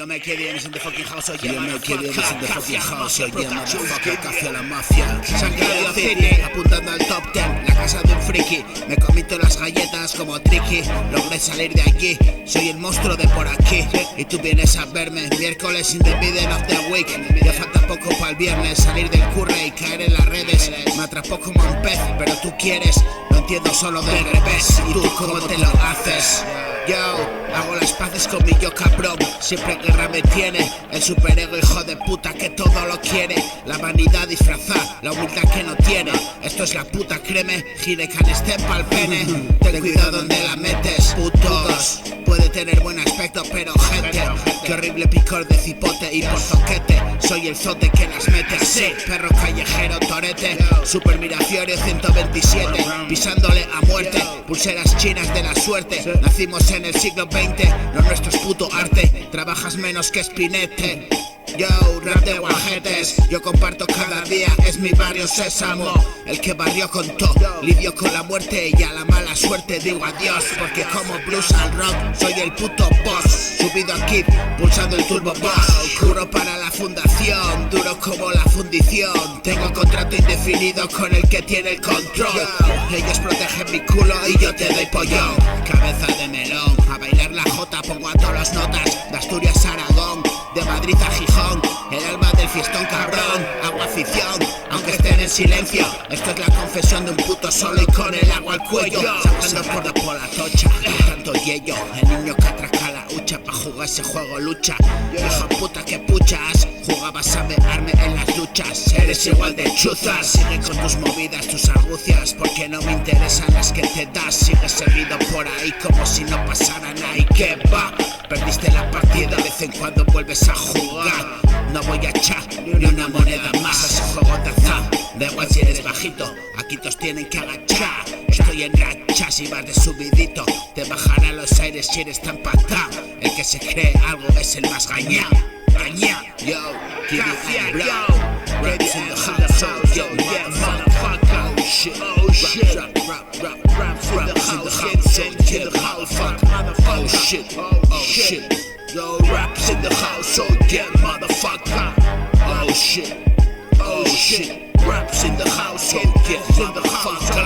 Yo make it in the fucking house, so yeah, make it in the fucking house, so yeah, motherfucker, café a la mafia. Sangrado City, apuntando al top 10, la casa de un friki. Me comí todas las galletas como Tricky, logré salir de aquí, soy el monstruo de por aquí. Y tú vienes a verme, miércoles in the middle of the week. Ya falta poco para el viernes, salir del curre y caer en las redes. Me atrapó como un pez, pero tú quieres, lo entiendo solo del revés. ¿Y tú cómo te lo haces? Yo hago las paces con mi yo cabrón. Siempre guerra me tiene el superego hijo de puta que todo lo quiere. La vanidad disfrazada, la humildad que no tiene. Esto es la puta creme, gire canestén pa'l pene. Ten cuidado donde la metes, putos. Puede tener buen aspecto pero gente, qué horrible picor de cipote y por zoquete. Soy el zote que las mete así, perro callejero torete. Super Mirafiorio 127, pisándole a muerte. Pulseras chinas de la suerte. Nacimos en el siglo XX, lo nuestro es puto arte. Trabajas menos que Spinette. Yo, rap de guajetes, yo comparto cada día, es mi barrio Sésamo. El que barrió con todo, lidió con la muerte y a la mala suerte digo adiós. Porque como blues al rock, soy el puto boss. Subido aquí, pulsando el turbo boss. Juro para la fundación, duro como la fundición. Tengo contrato indefinido con el que tiene el control. Ellos protegen mi culo y yo te doy pollón. Cabeza de melón, a bailar la jota pongo a todas las notas. De Asturias a Aragón, de Madrid a Gijón, el alma del fiestón cabrón, agua afición, aunque estén en silencio. Esto es la confesión de un puto solo y con el agua al cuello. Sacando por la tocha, tanto yello, el niño que atraca la hucha pa' jugar ese juego lucha. Hijo puta que puchas, jugabas a mearme en las luchas. Eres igual de chuzas, sigue con tus movidas, tus argucias, porque no me interesan las que te das. Sigue seguido por ahí como si no pasara nada y que va. Perdiste la partida, de vez en cuando vuelves a jugar. No voy a echar ni una moneda más a ese juego de azar. Da igual si eres bajito, aquí todos tienen que agachar. Estoy en racha, si vas de subidito te bajarán los aires si eres tan patado. El que se cree algo es el más gañao. Gañao, yo, Kiddy bro. Raps in the house, yo, motherfucker. Oh shit, oh shit. Raps in the house, oh shit, oh shit. Yo, raps in the house, so yeah, motherfucker. Oh shit, oh shit. Raps in the house, so yeah, motherfucker.